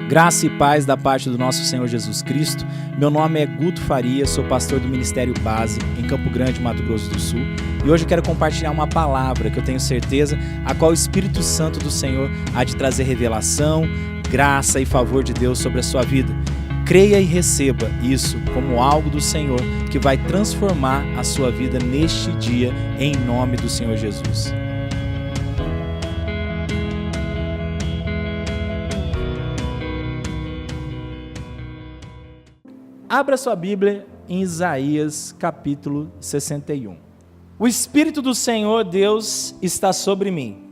Graça e paz da parte do nosso Senhor Jesus Cristo. Meu nome é Guto Faria, sou pastor do Ministério Base em Campo Grande, Mato Grosso do Sul. E hoje eu quero compartilhar uma palavra que eu tenho certeza a qual o Espírito Santo do Senhor há de trazer revelação, graça e favor de Deus sobre a sua vida. Creia e receba isso como algo do Senhor que vai transformar a sua vida neste dia, em nome do Senhor Jesus. Abra sua Bíblia em Isaías capítulo 61. O Espírito do Senhor Deus está sobre mim,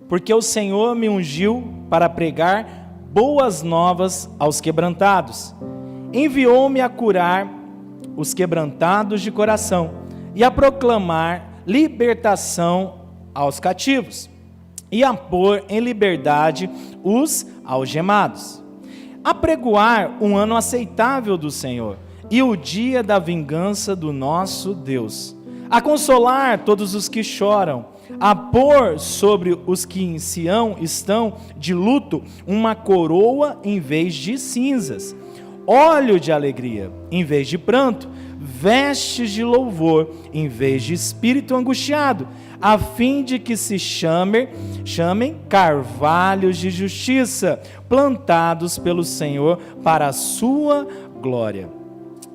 porque o Senhor me ungiu para pregar boas novas aos quebrantados. Enviou-me a curar os quebrantados de coração e a proclamar libertação aos cativos e a pôr em liberdade os algemados. Apregoar um ano aceitável do Senhor e o dia da vingança do nosso Deus, a consolar todos os que choram, a pôr sobre os que em Sião estão de luto uma coroa em vez de cinzas, óleo de alegria em vez de pranto, vestes de louvor em vez de espírito angustiado, a fim de que se chamem carvalhos de justiça, plantados pelo Senhor para a sua glória.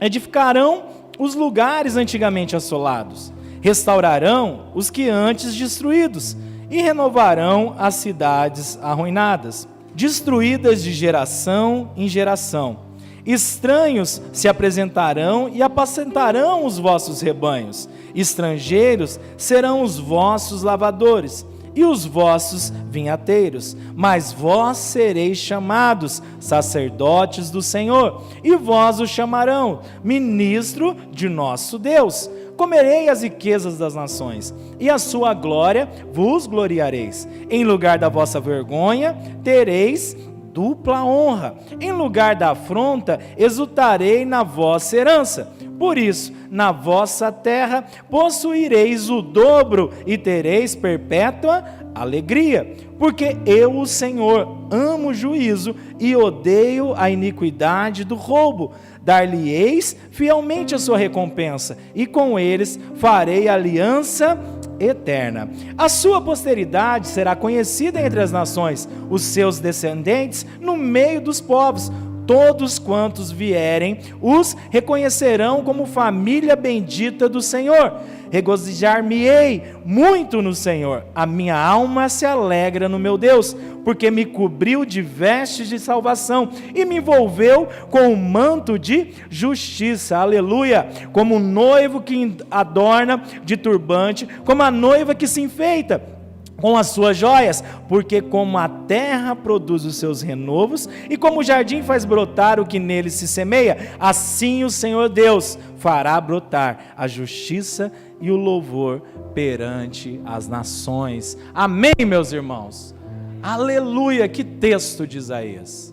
Edificarão os lugares antigamente assolados, restaurarão os que antes destruídos, e renovarão as cidades arruinadas, destruídas de geração em geração. Estranhos se apresentarão e apacentarão os vossos rebanhos, estrangeiros serão os vossos lavadores e os vossos vinhateiros, mas vós sereis chamados sacerdotes do Senhor, e vós o chamarão ministro de nosso Deus. Comerei as riquezas das nações, e a sua glória vos gloriareis. Em lugar da vossa vergonha, tereis dupla honra. Em lugar da afronta, exultarei na vossa herança. Por isso, na vossa terra, possuireis o dobro e tereis perpétua alegria. Porque eu, o Senhor, amo o juízo e odeio a iniquidade do roubo. Dar-lhe-eis fielmente a sua recompensa, e com eles farei aliança eterna. A sua posteridade será conhecida entre as nações, os seus descendentes no meio dos povos. Todos quantos vierem os reconhecerão como família bendita do Senhor. Regozijar-me-ei muito no Senhor. A minha alma se alegra no meu Deus, porque me cobriu de vestes de salvação e me envolveu com um manto de justiça. Aleluia! Como um noivo que adorna de turbante, como a noiva que se enfeita com as suas joias, porque como a terra produz os seus renovos, e como o jardim faz brotar o que nele se semeia, assim o Senhor Deus fará brotar a justiça e o louvor perante as nações. Amém, meus irmãos? Aleluia! Que texto de Isaías!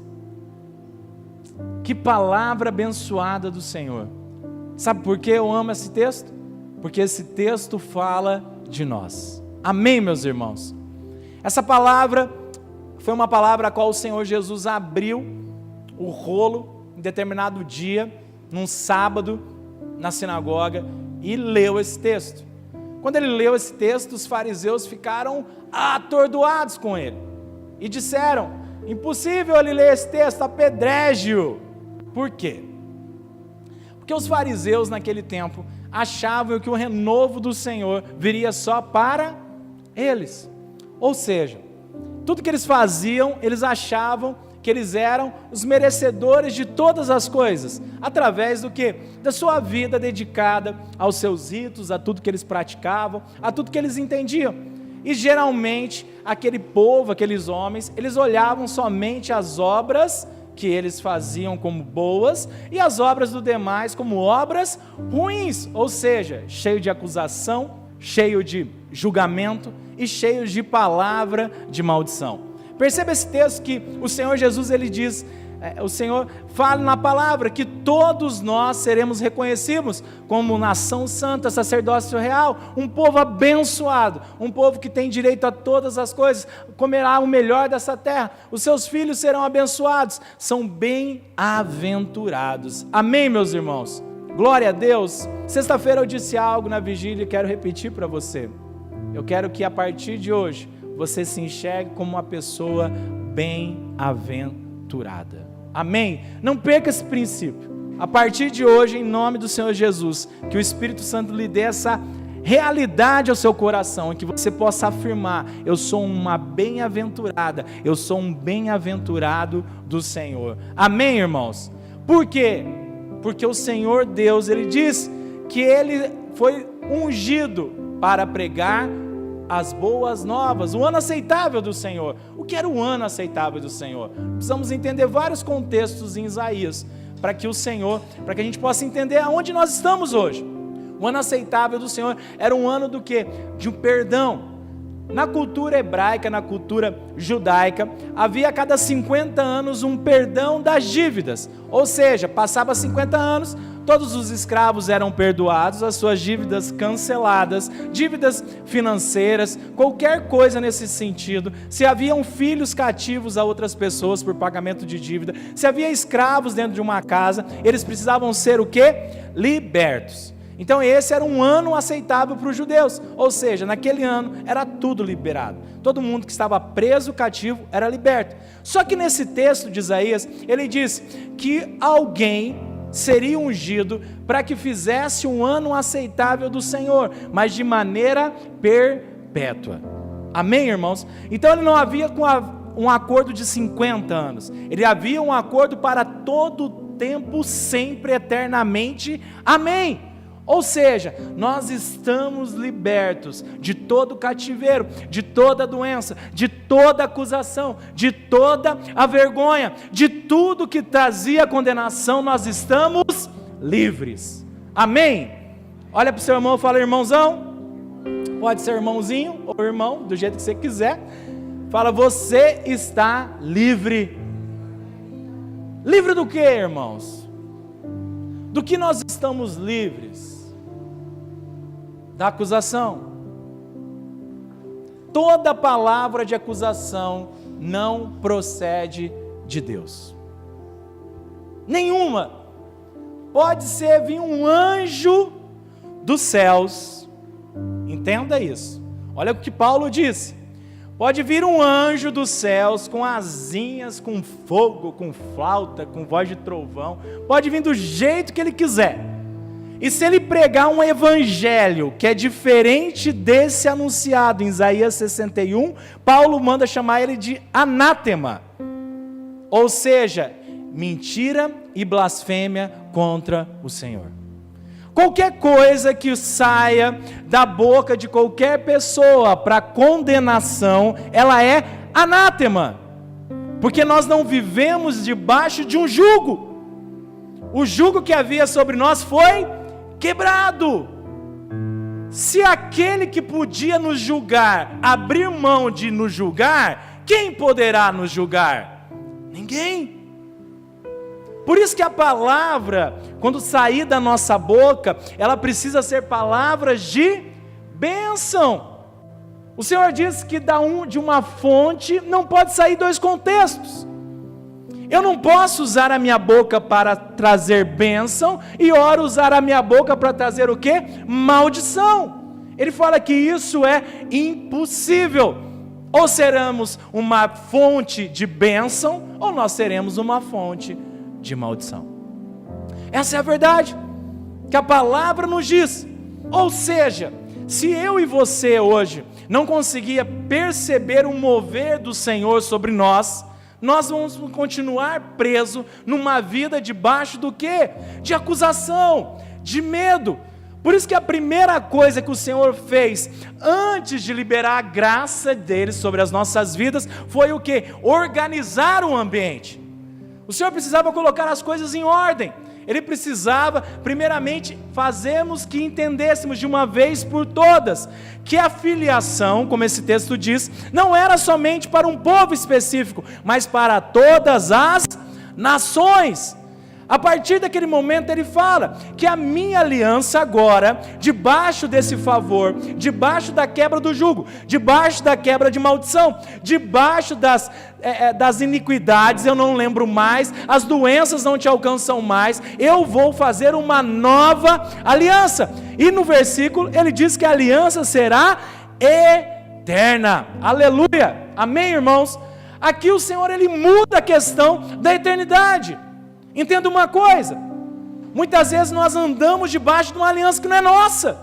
Que palavra abençoada do Senhor! Sabe por que eu amo esse texto? Porque esse texto fala de nós. Amém, meus irmãos? Essa palavra foi uma palavra a qual o Senhor Jesus abriu o rolo em determinado dia, num sábado, na sinagoga, e leu esse texto. Quando ele leu esse texto, os fariseus ficaram atordoados com ele e disseram: impossível ele ler esse texto, apedreje-o. Por quê? Porque os fariseus naquele tempo achavam que o renovo do Senhor viria só para eles, ou seja, tudo que eles faziam, eles achavam que eles eram os merecedores de todas as coisas, através do que? Da sua vida dedicada aos seus ritos, a tudo que eles praticavam, a tudo que eles entendiam. E geralmente, aquele povo, aqueles homens, eles olhavam somente as obras que eles faziam como boas, e as obras do demais como obras ruins, ou seja, cheio de acusação, cheio de julgamento e cheio de palavra de maldição. Perceba esse texto que o Senhor Jesus ele diz: o Senhor fala na palavra que todos nós seremos reconhecidos como nação santa, sacerdócio real, um povo abençoado, um povo que tem direito a todas as coisas, comerá o melhor dessa terra, os seus filhos serão abençoados, são bem-aventurados. Amém, meus irmãos? Glória a Deus. Sexta-feira eu disse algo na vigília e quero repetir para você. Eu quero que a partir de hoje você se enxergue como uma pessoa bem-aventurada. Amém? Não perca esse princípio. A partir de hoje, em nome do Senhor Jesus, que o Espírito Santo lhe dê essa realidade ao seu coração, e que você possa afirmar: eu sou uma bem-aventurada, eu sou um bem-aventurado do Senhor. Amém, irmãos? Por quê? Porque o Senhor Deus, Ele diz que Ele foi ungido para pregar as boas novas, o ano aceitável do Senhor. O que era o ano aceitável do Senhor? Precisamos entender vários contextos em Isaías, para que a gente possa entender aonde nós estamos hoje. O ano aceitável do Senhor era um ano do quê? De um perdão. Na cultura hebraica, na cultura judaica, havia a cada 50 anos um perdão das dívidas, ou seja, passava 50 anos, todos os escravos eram perdoados, as suas dívidas canceladas, dívidas financeiras, qualquer coisa nesse sentido. Se haviam filhos cativos a outras pessoas por pagamento de dívida, se havia escravos dentro de uma casa, eles precisavam ser o quê? Libertos. Então esse era um ano aceitável para os judeus, ou seja, naquele ano era tudo liberado, todo mundo que estava preso, cativo, era liberto. Só que nesse texto de Isaías, ele diz que alguém seria ungido para que fizesse um ano aceitável do Senhor, mas de maneira perpétua. Amém, irmãos? Então ele não havia um acordo de 50 anos, ele havia um acordo para todo o tempo, sempre, eternamente. Amém? Ou seja, nós estamos libertos de todo cativeiro, de toda doença, de toda acusação, de toda a vergonha, de tudo que trazia condenação, nós estamos livres. Amém? Olha para o seu irmão e fala: irmãozão, pode ser irmãozinho ou irmão, do jeito que você quiser. Fala: você está livre. Livre do que, irmãos? Do que nós estamos livres? Da acusação. Toda palavra de acusação não procede de Deus. Nenhuma. Pode ser vir um anjo dos céus. Entenda isso. Olha o que Paulo disse. Pode vir um anjo dos céus com asinhas, com fogo, com flauta, com voz de trovão. Pode vir do jeito que ele quiser. E se ele pregar um evangelho que é diferente desse anunciado em Isaías 61, Paulo manda chamar ele de anátema. Ou seja, mentira e blasfêmia contra o Senhor. Qualquer coisa que saia da boca de qualquer pessoa para condenação, ela é anátema. Porque nós não vivemos debaixo de um jugo. O jugo que havia sobre nós foi quebrado. Se aquele que podia nos julgar abrir mão de nos julgar, quem poderá nos julgar? Ninguém. Por isso que a palavra, quando sair da nossa boca, ela precisa ser palavras de bênção. O Senhor diz que de uma fonte não pode sair dois contextos. Eu não posso usar a minha boca para trazer bênção e ora usar a minha boca para trazer o quê? Maldição. Ele fala que isso é impossível. Ou seremos uma fonte de bênção, ou nós seremos uma fonte de maldição. Essa é a verdade que a palavra nos diz. Ou seja, se eu e você hoje não conseguir perceber o mover do Senhor sobre nós vamos continuar presos numa vida debaixo do quê? De acusação, de medo. Por isso que a primeira coisa que o Senhor fez, antes de liberar a graça dele sobre as nossas vidas, foi o quê? Organizar o ambiente. O Senhor precisava colocar as coisas em ordem. Ele precisava, primeiramente, fazermos que entendêssemos de uma vez por todas, que a filiação, como esse texto diz, não era somente para um povo específico, mas para todas as nações. A partir daquele momento ele fala que a minha aliança agora, debaixo desse favor, debaixo da quebra do jugo, debaixo da quebra de maldição, debaixo das iniquidades, eu não lembro mais, as doenças não te alcançam mais, eu vou fazer uma nova aliança. E no versículo ele diz que a aliança será eterna. Aleluia, amém, irmãos? Aqui o Senhor ele muda a questão da eternidade. Entenda uma coisa, muitas vezes nós andamos debaixo de uma aliança que não é nossa,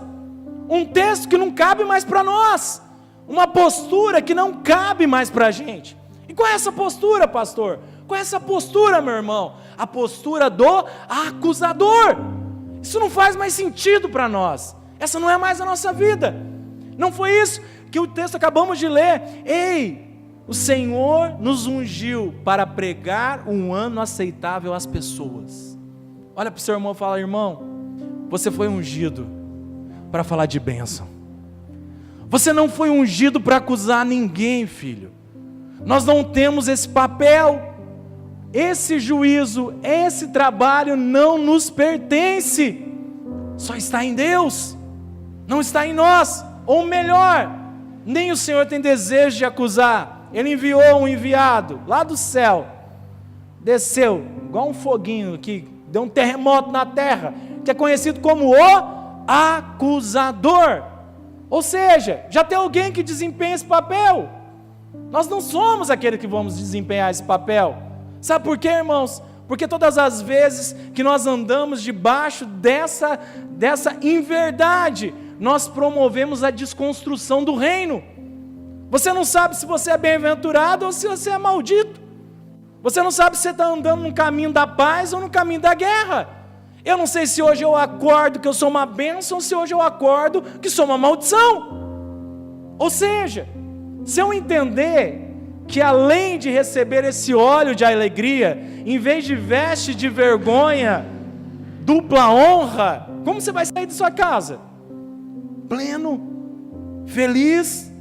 um texto que não cabe mais para nós, uma postura que não cabe mais para a gente. E qual é essa postura, pastor? Qual é essa postura, meu irmão? A postura do acusador. Isso não faz mais sentido para nós, essa não é mais a nossa vida. Não foi isso que o texto acabamos de ler. Ei, o Senhor nos ungiu para pregar um ano aceitável às pessoas. Olha para o seu irmão e fala: irmão, você foi ungido para falar de bênção. Você não foi ungido para acusar ninguém, filho. Nós não temos esse papel. Esse juízo, esse trabalho não nos pertence. Só está em Deus, não está em nós. Ou melhor, nem o Senhor tem desejo de acusar. Ele enviou um enviado lá do céu, desceu igual um foguinho que deu um terremoto na terra, que é conhecido como o acusador. Ou seja, já tem alguém que desempenha esse papel. Nós não somos aquele que vamos desempenhar esse papel. Sabe por quê, irmãos? Porque todas as vezes que nós andamos debaixo dessa inverdade, nós promovemos a desconstrução do reino. Você não sabe se você é bem-aventurado ou se você é maldito. Você não sabe se você está andando no caminho da paz ou no caminho da guerra. Eu não sei se hoje eu acordo que eu sou uma bênção ou se hoje eu acordo que sou uma maldição. Ou seja, se eu entender que além de receber esse óleo de alegria, em vez de veste de vergonha, dupla honra, como você vai sair de sua casa? Pleno, feliz,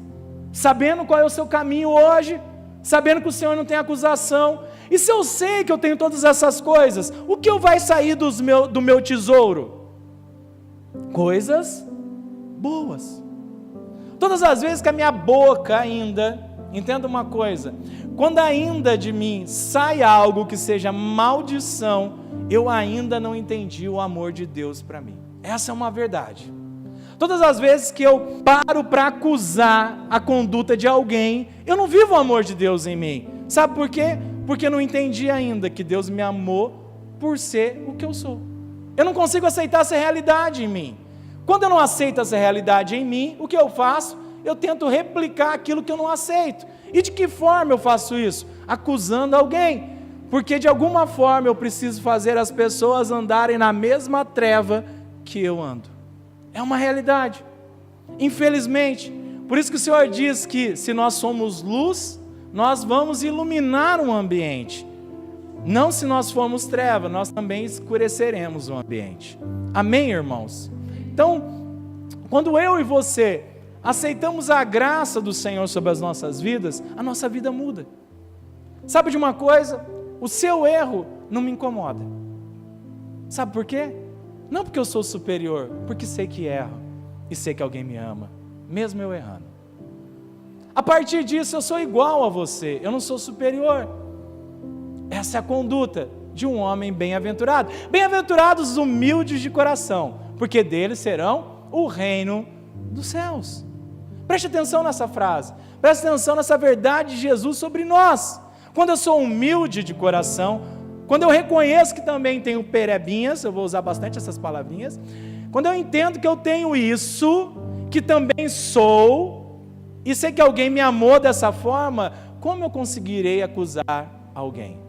sabendo qual é o seu caminho hoje, sabendo que o Senhor não tem acusação. E se eu sei que eu tenho todas essas coisas, o que vai sair do meu tesouro? Coisas boas. Todas as vezes que a minha boca ainda, entenda uma coisa, quando ainda de mim sai algo que seja maldição, eu ainda não entendi o amor de Deus para mim. Essa é uma verdade. Todas as vezes que eu paro para acusar a conduta de alguém, eu não vivo o amor de Deus em mim. Sabe por quê? Porque eu não entendi ainda que Deus me amou por ser o que eu sou. Eu não consigo aceitar essa realidade em mim. Quando eu não aceito essa realidade em mim, o que eu faço? Eu tento replicar aquilo que eu não aceito. E de que forma eu faço isso? Acusando alguém. Porque de alguma forma eu preciso fazer as pessoas andarem na mesma treva que eu ando. É uma realidade, infelizmente. Por isso que o Senhor diz que se nós somos luz, nós vamos iluminar um ambiente. Não se nós formos treva, nós também escureceremos o ambiente. Amém, irmãos? Então, quando eu e você aceitamos a graça do Senhor sobre as nossas vidas, a nossa vida muda. Sabe de uma coisa? O seu erro não me incomoda. Sabe por quê? Não porque eu sou superior, porque sei que erro e sei que alguém me ama, mesmo eu errando. A partir disso eu sou igual a você, eu não sou superior. Essa é a conduta de um homem bem-aventurado. Bem-aventurados os humildes de coração, porque deles serão o reino dos céus. Preste atenção nessa frase, preste atenção nessa verdade de Jesus sobre nós. Quando eu sou humilde de coração, quando eu reconheço que também tenho perebinhas, eu vou usar bastante essas palavrinhas, quando eu entendo que eu tenho isso, que também sou, e sei que alguém me amou dessa forma, como eu conseguirei acusar alguém?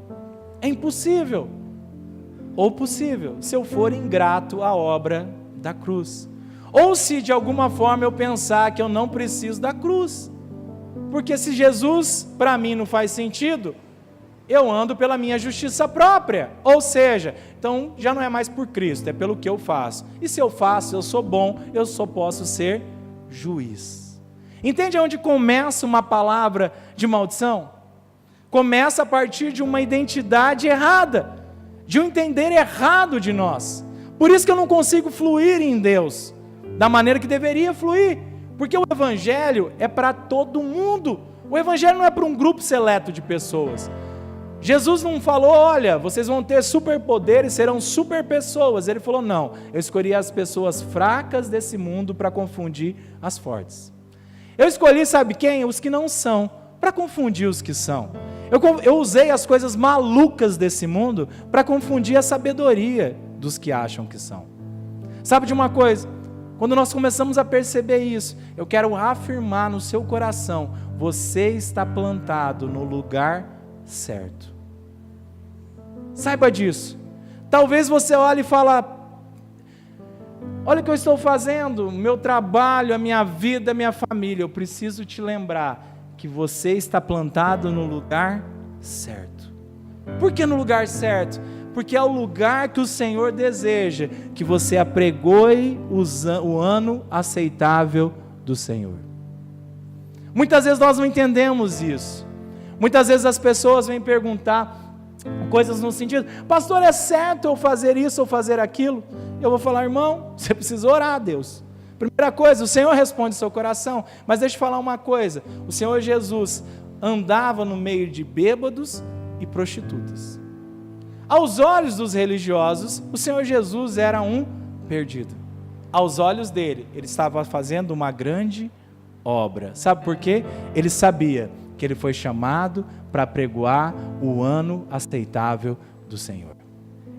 É impossível, ou possível, se eu for ingrato à obra da cruz, ou se de alguma forma eu pensar que eu não preciso da cruz, porque se Jesus para mim não faz sentido, eu ando pela minha justiça própria, ou seja, então já não é mais por Cristo, é pelo que eu faço, e se eu faço, eu sou bom, eu só posso ser juiz. Entende onde começa uma palavra de maldição? Começa a partir de uma identidade errada, de um entender errado de nós. Por isso que eu não consigo fluir em Deus da maneira que deveria fluir, porque o Evangelho é para todo mundo. O Evangelho não é para um grupo seleto de pessoas. Jesus não falou, olha, vocês vão ter superpoderes, serão super pessoas. Ele falou, não, eu escolhi as pessoas fracas desse mundo para confundir as fortes. Eu escolhi, sabe quem? Os que não são, para confundir os que são. Eu usei as coisas malucas desse mundo para confundir a sabedoria dos que acham que são. Sabe de uma coisa? Quando nós começamos a perceber isso, eu quero afirmar no seu coração, você está plantado no lugar certo. Saiba disso. Talvez você olhe e fale, olha o que eu estou fazendo, meu trabalho, a minha vida, a minha família. Eu preciso te lembrar que você está plantado no lugar certo. Por que no lugar certo? Porque é o lugar que o Senhor deseja que você apregoe o ano aceitável do Senhor. Muitas vezes nós não entendemos isso. Muitas vezes as pessoas vêm perguntar coisas no sentido, pastor, é certo eu fazer isso ou fazer aquilo? Eu vou falar, irmão, você precisa orar a Deus. Primeira coisa, o Senhor responde seu coração, mas deixa eu falar uma coisa, o Senhor Jesus andava no meio de bêbados e prostitutas. Aos olhos dos religiosos, o Senhor Jesus era um perdido. Aos olhos dele, ele estava fazendo uma grande obra. Sabe por quê? Ele sabia que ele foi chamado para apregoar o ano aceitável do Senhor.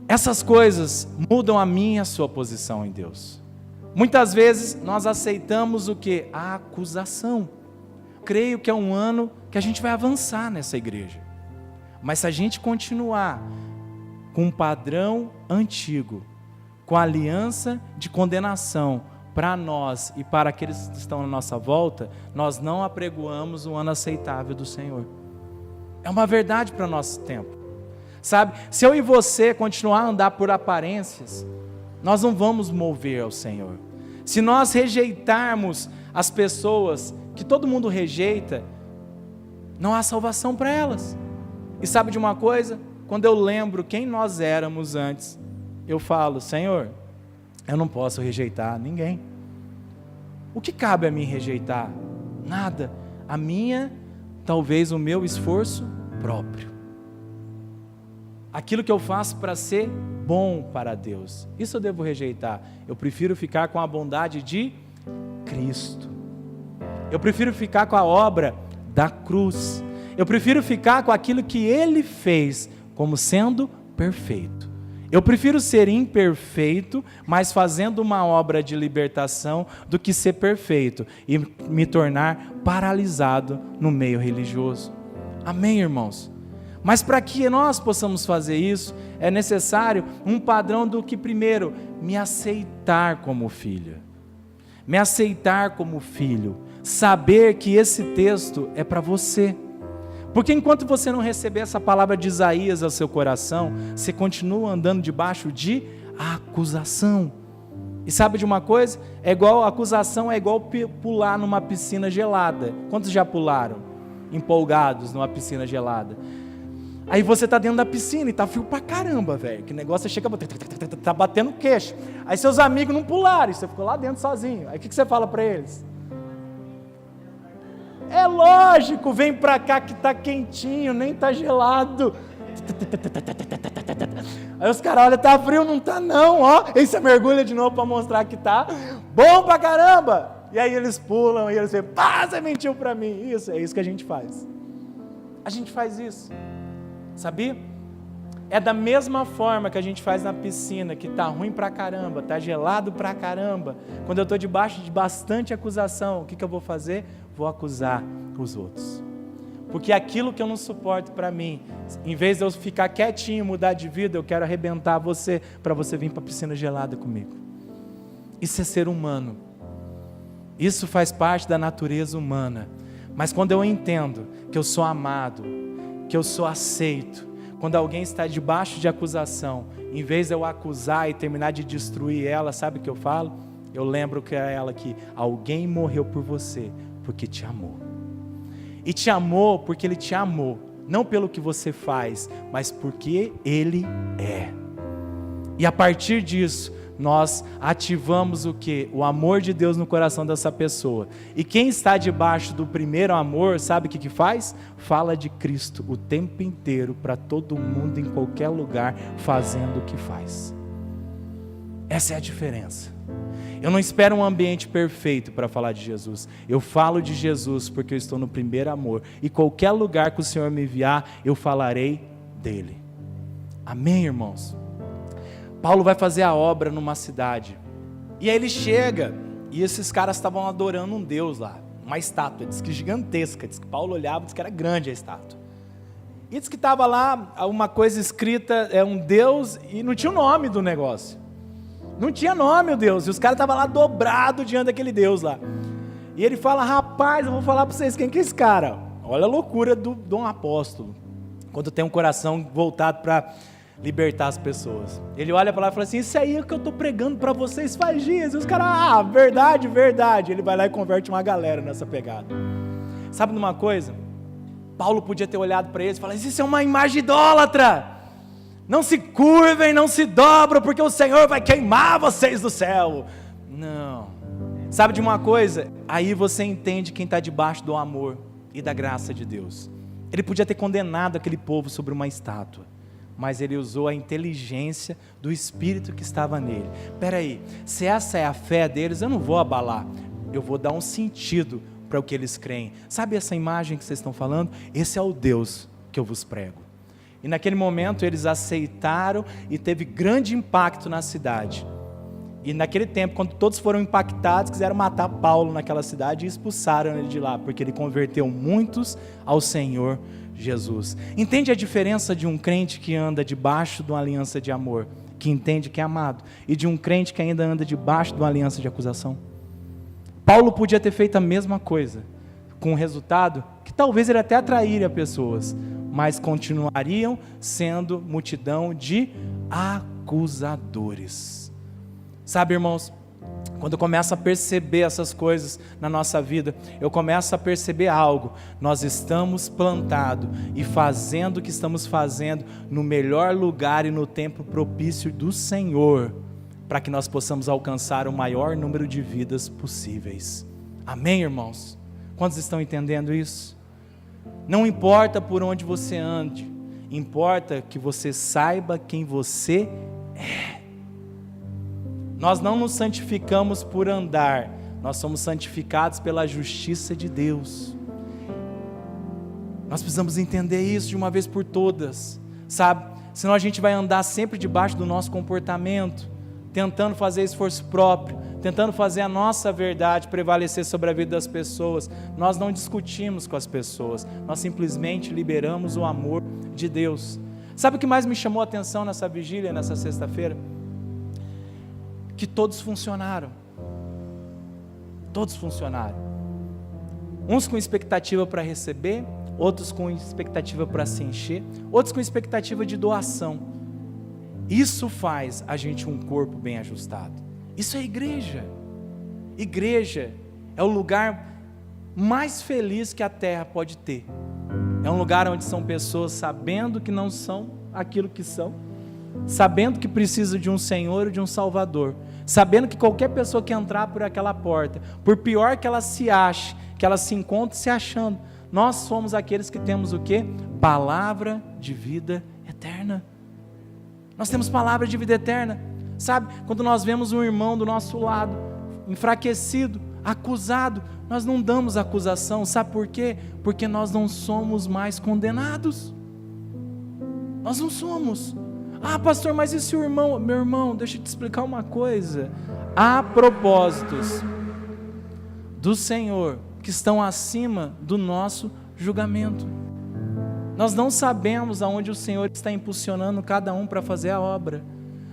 Essas coisas mudam a minha e a sua posição em Deus. Muitas vezes nós aceitamos o que? A acusação. Creio que é um ano que a gente vai avançar nessa igreja. Mas se a gente continuar com um padrão antigo, com a aliança de condenação para nós e para aqueles que estão na nossa volta, nós não apregoamos o ano aceitável do Senhor. É uma verdade para o nosso tempo. Sabe, se eu e você continuar a andar por aparências, nós não vamos mover ao Senhor. Se nós rejeitarmos as pessoas que todo mundo rejeita, não há salvação para elas. E sabe de uma coisa? Quando eu lembro quem nós éramos antes, eu falo, Senhor, eu não posso rejeitar ninguém. O que cabe a mim rejeitar? Nada. A minha, talvez o meu esforço próprio. Aquilo que eu faço para ser bom para Deus, isso eu devo rejeitar. Eu prefiro ficar com a bondade de Cristo. Eu prefiro ficar com a obra da cruz. Eu prefiro ficar com aquilo que Ele fez como sendo perfeito. Eu prefiro ser imperfeito, mas fazendo uma obra de libertação, do que ser perfeito e me tornar paralisado no meio religioso. Amém, irmãos? Mas para que nós possamos fazer isso, é necessário um padrão do que primeiro, me aceitar como filha. Me aceitar como filho. Saber que esse texto é para você. Porque enquanto você não receber essa palavra de Isaías ao seu coração, você continua andando debaixo de acusação. E sabe de uma coisa? Acusação é igual pular numa piscina gelada. Quantos já pularam empolgados numa piscina gelada? Aí você está dentro da piscina e está frio pra caramba, velho. Que negócio, você chega, tá batendo queixo. Aí seus amigos não pularam, você ficou lá dentro sozinho. Aí o que você fala para eles? É lógico, vem pra cá que tá quentinho, nem tá gelado. Aí os caras olham, tá frio? Não tá não, ó. Aí você mergulha de novo para mostrar que tá bom pra caramba. E aí eles pulam, e eles falam, você mentiu pra mim. Isso, é isso que a gente faz. A gente faz isso, sabia? É da mesma forma que a gente faz na piscina, que tá ruim pra caramba, tá gelado pra caramba. Quando eu tô debaixo de bastante acusação, o que eu vou fazer? Vou acusar os outros. Porque aquilo que eu não suporto para mim, em vez de eu ficar quietinho, mudar de vida, eu quero arrebentar você, para você vir para a piscina gelada comigo. Isso é ser humano. Isso faz parte da natureza humana. Mas quando eu entendo que eu sou amado, que eu sou aceito, quando alguém está debaixo de acusação, em vez de eu acusar e terminar de destruir ela, sabe o que eu falo? Eu lembro que é ela que alguém morreu por você, porque te amou. E te amou porque Ele te amou, não pelo que você faz, mas porque Ele é. E a partir disso, nós ativamos o quê? O amor de Deus no coração dessa pessoa. E quem está debaixo do primeiro amor, sabe o que faz? Fala de Cristo o tempo inteiro, para todo mundo, em qualquer lugar, fazendo o que faz. Essa é a diferença. Eu não espero um ambiente perfeito para falar de Jesus. Eu falo de Jesus porque eu estou no primeiro amor. E qualquer lugar que o Senhor me enviar, eu falarei dele. Amém, irmãos? Paulo vai fazer a obra numa cidade. E aí ele chega, e esses caras estavam adorando um Deus lá, uma estátua, diz que gigantesca, diz que Paulo olhava, diz que era grande a estátua. E diz que estava lá uma coisa escrita, um Deus, e não tinha o nome do negócio. Não tinha nome o Deus, e os caras estavam lá dobrados diante daquele Deus lá. E ele fala, rapaz, eu vou falar para vocês, quem que é esse cara? Olha a loucura de um apóstolo, quando tem um coração voltado para libertar as pessoas. Ele olha para lá e fala assim, isso aí é o que eu estou pregando para vocês faz dias. E os caras, verdade, verdade. Ele vai lá e converte uma galera nessa pegada. Sabe de uma coisa? Paulo podia ter olhado para eles e falado, isso é uma imagem idólatra. Não se curvem, não se dobram, porque o Senhor vai queimar vocês do céu. Não. Sabe de uma coisa? Aí você entende quem está debaixo do amor e da graça de Deus. Ele podia ter condenado aquele povo sobre uma estátua, mas ele usou a inteligência do Espírito que estava nele. Espera aí, se essa é a fé deles, eu não vou abalar, eu vou dar um sentido para o que eles creem. Sabe essa imagem que vocês estão falando? Esse é o Deus que eu vos prego. E naquele momento eles aceitaram e teve grande impacto na cidade. E naquele tempo, quando todos foram impactados, quiseram matar Paulo naquela cidade e expulsaram ele de lá, porque ele converteu muitos ao Senhor Jesus. Entende a diferença de um crente que anda debaixo de uma aliança de amor, que entende que é amado, e de um crente que ainda anda debaixo de uma aliança de acusação? Paulo podia ter feito a mesma coisa, com um resultado que talvez ele até atrairia pessoas, mas continuariam sendo multidão de acusadores. Sabe, irmãos, quando eu começo a perceber essas coisas na nossa vida, eu começo a perceber algo. Nós estamos plantados e fazendo o que estamos fazendo no melhor lugar e no tempo propício do Senhor, para que nós possamos alcançar o maior número de vidas possíveis. Amém, irmãos? Quantos estão entendendo isso? Não importa por onde você ande, importa que você saiba quem você é. Nós não nos santificamos por andar, nós somos santificados pela justiça de Deus. Nós precisamos entender isso de uma vez por todas, sabe? Senão a gente vai andar sempre debaixo do nosso comportamento, tentando fazer esforço próprio, tentando fazer a nossa verdade prevalecer sobre a vida das pessoas. Nós não discutimos com as pessoas, nós simplesmente liberamos o amor de Deus. Sabe o que mais me chamou a atenção nessa vigília, nessa sexta-feira? Que todos funcionaram. Todos funcionaram. Uns com expectativa para receber, outros com expectativa para se encher, outros com expectativa de doação. Isso faz a gente um corpo bem ajustado. Isso é igreja. Igreja é o lugar mais feliz que a terra pode ter. É um lugar onde são pessoas sabendo que não são aquilo que são, sabendo que precisam de um Senhor e de um Salvador, sabendo que qualquer pessoa que entrar por aquela porta, por pior que ela se ache, que ela se encontre se achando, nós somos aqueles que temos o quê? Palavra de vida eterna. Nós temos palavra de vida eterna. Sabe, quando nós vemos um irmão do nosso lado, enfraquecido, acusado, nós não damos acusação. Sabe por quê? Porque nós não somos mais condenados. Nós não somos. Pastor, mas e se o irmão... Meu irmão, deixa eu te explicar uma coisa. Há propósitos do Senhor que estão acima do nosso julgamento. Nós não sabemos aonde o Senhor está impulsionando cada um para fazer a obra.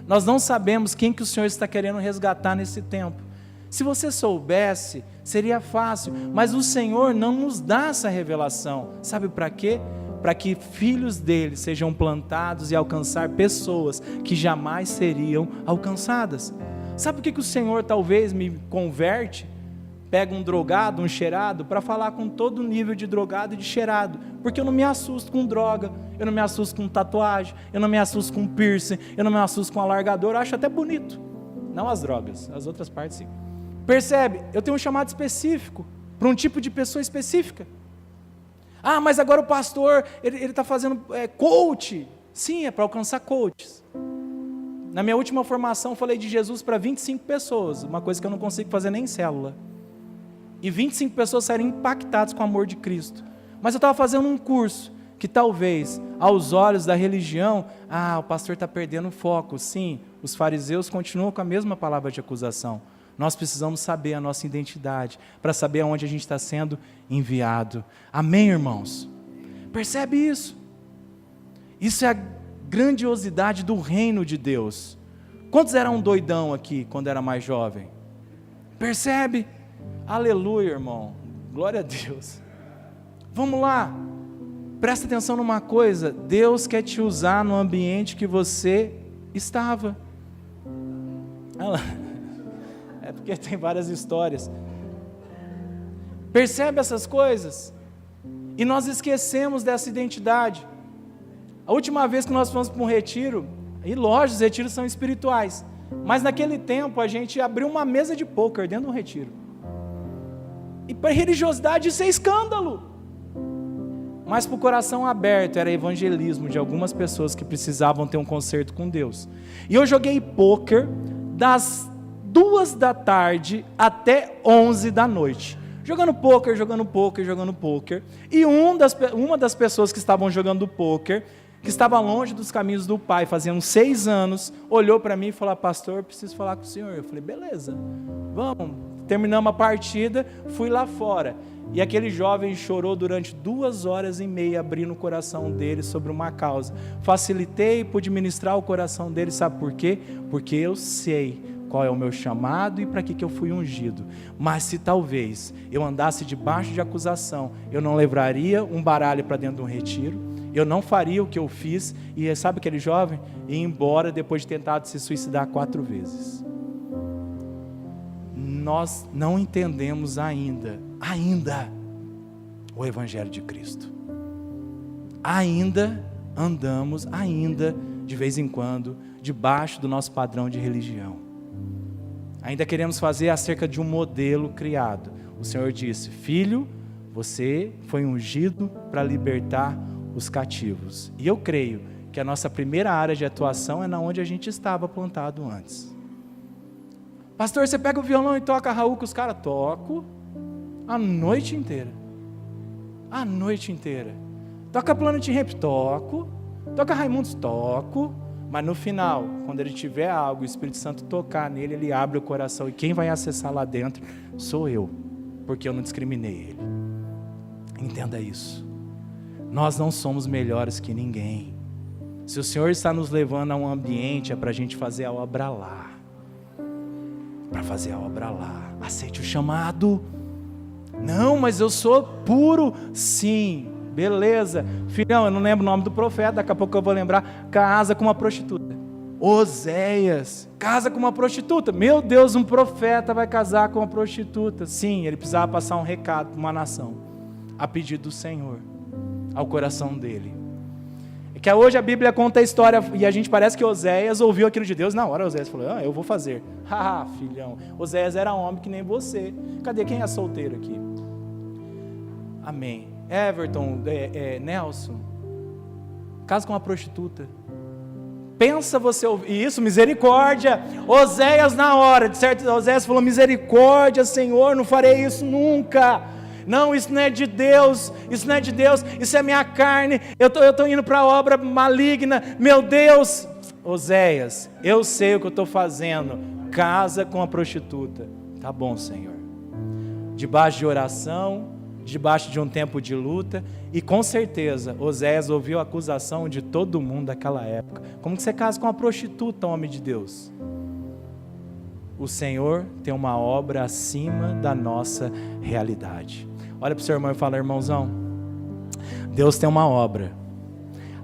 Nós não sabemos quem que o Senhor está querendo resgatar nesse tempo. Se você soubesse, seria fácil, mas o Senhor não nos dá essa revelação. Sabe para quê? Para que filhos dele sejam plantados e alcançar pessoas que jamais seriam alcançadas. Sabe por que o Senhor talvez me converte? pega um drogado, um cheirado, para falar com todo nível de drogado e de cheirado, porque eu não me assusto com droga, eu não me assusto com tatuagem, eu não me assusto com piercing, eu não me assusto com alargador, eu acho até bonito, não as drogas, as outras partes sim. Percebe? Eu tenho um chamado específico, para um tipo de pessoa específica. Ah, mas agora o pastor, ele está fazendo coach. Sim, é para alcançar coaches. Na minha última formação, eu falei de Jesus para 25 pessoas, uma coisa que eu não consigo fazer nem em célula. E 25 pessoas saíram impactadas com o amor de Cristo. Mas eu estava fazendo um curso que talvez, aos olhos da religião, o pastor está perdendo o foco. Sim, os fariseus continuam com a mesma palavra de acusação. Nós precisamos saber a nossa identidade, para saber aonde a gente está sendo enviado. Amém, irmãos? Percebe isso? Isso é a grandiosidade do reino de Deus. Quantos eram doidão aqui, quando era mais jovem? Percebe? Aleluia, irmão. Glória a Deus. Vamos lá. Presta atenção numa coisa. Deus quer te usar no ambiente que você estava. É porque tem várias histórias. Percebe essas coisas? E nós esquecemos dessa identidade. A última vez que nós fomos para um retiro, e lógico, os retiros são espirituais, mas naquele tempo a gente abriu uma mesa de pôquer dentro de um retiro. E para a religiosidade isso é escândalo. Mas para o coração aberto era evangelismo de algumas pessoas que precisavam ter um concerto com Deus. E eu joguei pôquer das 2 da tarde até 11 da noite. Jogando pôquer. E uma das pessoas que estavam jogando pôquer, que estava longe dos caminhos do Pai, faziam 6 anos, olhou para mim e falou: pastor, preciso falar com o senhor. Eu falei: beleza, vamos. Terminamos a partida, fui lá fora. E aquele jovem chorou durante 2 horas e meia, abrindo o coração dele sobre uma causa. Facilitei, pude ministrar o coração dele, sabe por quê? Porque eu sei qual é o meu chamado e para que eu fui ungido. Mas se talvez eu andasse debaixo de acusação, eu não levaria um baralho para dentro de um retiro, eu não faria o que eu fiz, e sabe aquele jovem? Ia embora depois de tentado se suicidar 4 vezes. Nós não entendemos ainda o Evangelho de Cristo. Ainda andamos, de vez em quando, debaixo do nosso padrão de religião. Ainda queremos fazer acerca de um modelo criado. O Senhor disse: filho, você foi ungido para libertar os cativos. E eu creio que a nossa primeira área de atuação é na onde a gente estava plantado antes. Pastor, você pega o violão e toca Raul com os caras? Toco a noite inteira. A noite inteira. Toca Planet Ramp? Toco. Toca Raimundos? Toco. Mas no final, quando ele tiver algo, o Espírito Santo tocar nele, ele abre o coração. E quem vai acessar lá dentro sou eu. Porque eu não discriminei ele. Entenda isso. Nós não somos melhores que ninguém. Se o Senhor está nos levando a um ambiente, é para a gente fazer a obra lá. Para fazer a obra lá. Aceite o chamado. Não, mas eu sou puro. Sim, beleza. Filhão, eu não lembro o nome do profeta, daqui a pouco eu vou lembrar. Casa com uma prostituta. Oséias, casa com uma prostituta. Meu Deus, um profeta vai casar com uma prostituta. Sim, ele precisava passar um recado para uma nação, a pedido do Senhor, ao coração dele. É que hoje a Bíblia conta a história, e a gente parece que Oséias ouviu aquilo de Deus. Na hora Oséias falou: eu vou fazer. Filhão, Oséias era homem que nem você. Cadê quem é solteiro aqui? Amém. Everton, Nelson, casa com uma prostituta. Pensa você ouvir isso, misericórdia. Oséias na hora, de certo, Oséias falou: misericórdia, Senhor, não farei isso nunca. Não, isso não é de Deus, isso não é de Deus, isso é minha carne, eu estou indo para a obra maligna, meu Deus. Oséias, eu sei o que eu estou fazendo, casa com a prostituta. Tá bom, Senhor. Debaixo de oração, debaixo de um tempo de luta, e com certeza Oséias ouviu a acusação de todo mundo daquela época. Como que você casa com uma prostituta, homem de Deus? O Senhor tem uma obra acima da nossa realidade. Olha para o seu irmão e fala: irmãozão, Deus tem uma obra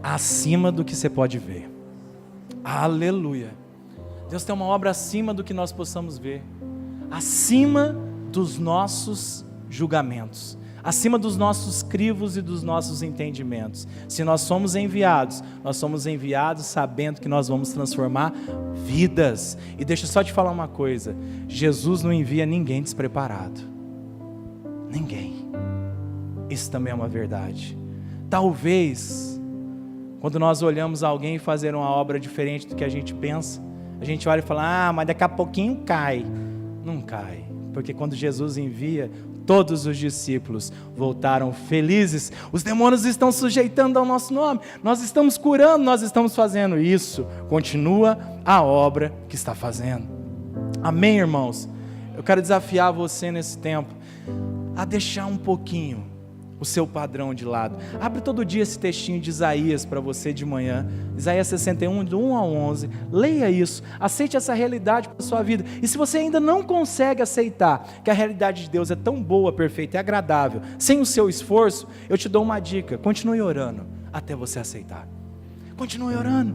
acima do que você pode ver. Aleluia. Deus tem uma obra acima do que nós possamos ver, acima dos nossos julgamentos, acima dos nossos crivos e dos nossos entendimentos. Se nós somos enviados sabendo que nós vamos transformar vidas. E deixa eu só te falar uma coisa: Jesus não envia ninguém despreparado. Ninguém. Isso também é uma verdade. Talvez, quando nós olhamos alguém fazer uma obra diferente do que a gente pensa, a gente olha e fala: mas daqui a pouquinho cai. Não cai, porque quando Jesus envia, todos os discípulos voltaram felizes. Os demônios estão sujeitando ao nosso nome. Nós estamos curando, nós estamos fazendo isso. Continua a obra que está fazendo. Amém, irmãos? Eu quero desafiar você nesse tempo a deixar um pouquinho o seu padrão de lado. Abre todo dia esse textinho de Isaías para você de manhã. Isaías 61, do 1 ao 11. Leia isso. Aceite essa realidade para a sua vida. E se você ainda não consegue aceitar que a realidade de Deus é tão boa, perfeita e agradável, sem o seu esforço, eu te dou uma dica: continue orando até você aceitar. Continue orando.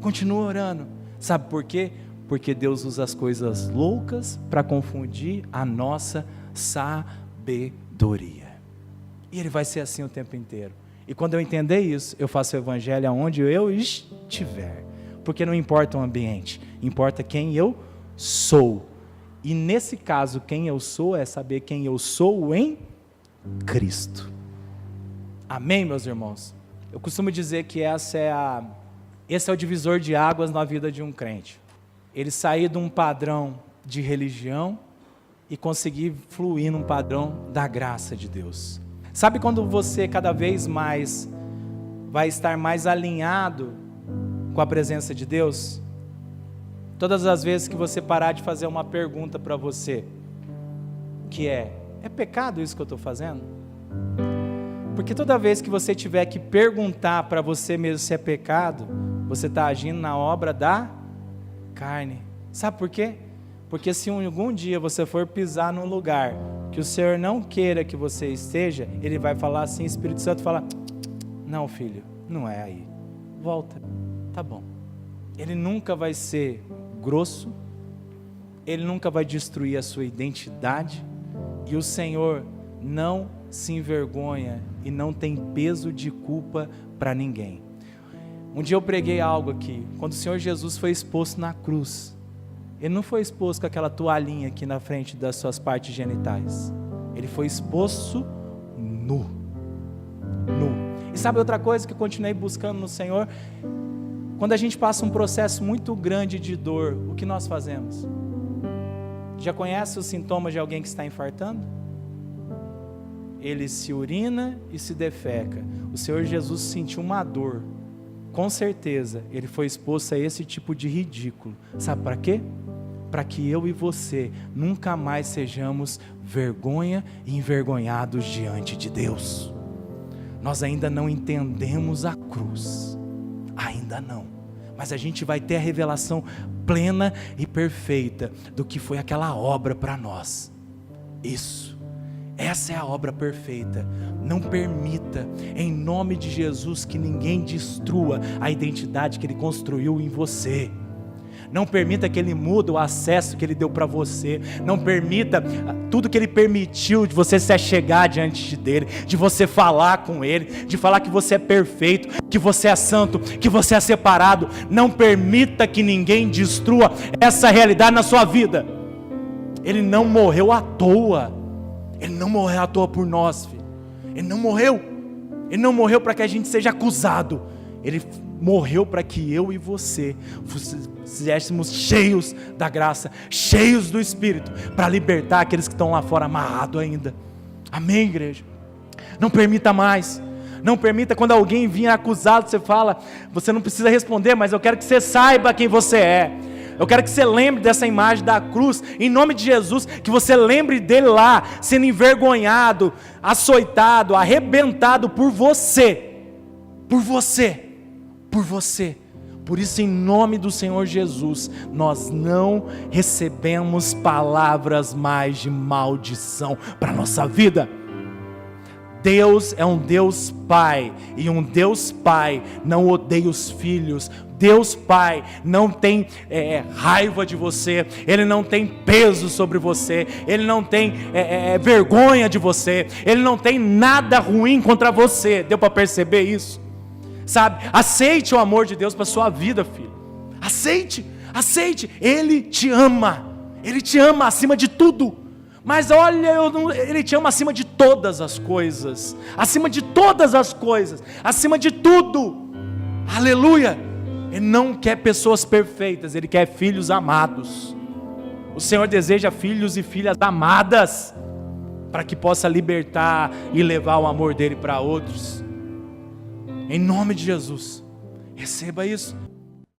Continue orando. Sabe por quê? Porque Deus usa as coisas loucas para confundir a nossa sabedoria. E Ele vai ser assim o tempo inteiro. E quando eu entender isso, eu faço o evangelho aonde eu estiver. Porque não importa o ambiente, importa quem eu sou. E nesse caso, quem eu sou é saber quem eu sou em Cristo. Amém, meus irmãos? Eu costumo dizer que esse é o divisor de águas na vida de um crente. Ele sair de um padrão de religião e conseguir fluir num padrão da graça de Deus. Sabe quando você cada vez mais vai estar mais alinhado com a presença de Deus? Todas as vezes que você parar de fazer uma pergunta para você, que é pecado isso que eu estou fazendo? Porque toda vez que você tiver que perguntar para você mesmo se é pecado, você está agindo na obra da carne. Sabe por quê? Porque se algum dia você for pisar num lugar que o Senhor não queira que você esteja, Ele vai falar assim, o Espírito Santo fala: não, filho, não é aí, volta, tá bom. Ele nunca vai ser grosso, Ele nunca vai destruir a sua identidade, e o Senhor não se envergonha e não tem peso de culpa para ninguém. Um dia eu preguei algo aqui, quando o Senhor Jesus foi exposto na cruz, Ele não foi exposto com aquela toalhinha aqui na frente das suas partes genitais. Ele foi exposto nu. E sabe outra coisa que eu continuei buscando no Senhor? Quando a gente passa um processo muito grande de dor, o que nós fazemos? Já conhece os sintomas de alguém que está infartando? Ele se urina e se defeca. O Senhor Jesus sentiu uma dor. Com certeza, Ele foi exposto a esse tipo de ridículo. Sabe para quê? Para que eu e você nunca mais sejamos vergonha e envergonhados diante de Deus. Nós ainda não entendemos a cruz, ainda não, mas a gente vai ter a revelação plena e perfeita do que foi aquela obra para nós. Essa é a obra perfeita. Não permita, em nome de Jesus, que ninguém destrua a identidade que Ele construiu em você. Não permita que Ele mude o acesso que Ele deu para você. Não permita tudo que Ele permitiu de você se achegar diante dEle, de você falar com Ele, de falar que você é perfeito, que você é santo, que você é separado. Não permita que ninguém destrua essa realidade na sua vida. Ele não morreu à toa. Ele não morreu à toa por nós, filho. Ele não morreu. Ele não morreu para que a gente seja acusado. Ele morreu para que eu e você estivéssemos cheios da graça, cheios do Espírito, para libertar aqueles que estão lá fora amarrados ainda. Amém, igreja? Não permita mais. Não permita quando alguém vir acusado, você fala, você não precisa responder, mas eu quero que você saiba quem você é. Eu quero que você lembre dessa imagem da cruz, em nome de Jesus, que você lembre dele lá, sendo envergonhado, açoitado, arrebentado por você. Por você. Por você. Por isso, em nome do Senhor Jesus, nós não recebemos palavras mais de maldição para a nossa vida. Deus é um Deus Pai, e um Deus Pai não odeia os filhos. Deus Pai não tem raiva de você, Ele não tem peso sobre você, Ele não tem vergonha de você, Ele não tem nada ruim contra você. Deu para perceber isso? Sabe? Aceite o amor de Deus para a sua vida, filho. Aceite, Ele te ama acima de tudo. Mas olha, Ele te ama acima de todas as coisas, acima de tudo. Aleluia. Ele não quer pessoas perfeitas, Ele quer filhos amados. O Senhor deseja filhos e filhas amadas, para que possa libertar e levar o amor dele para outros. Em nome de Jesus, receba isso.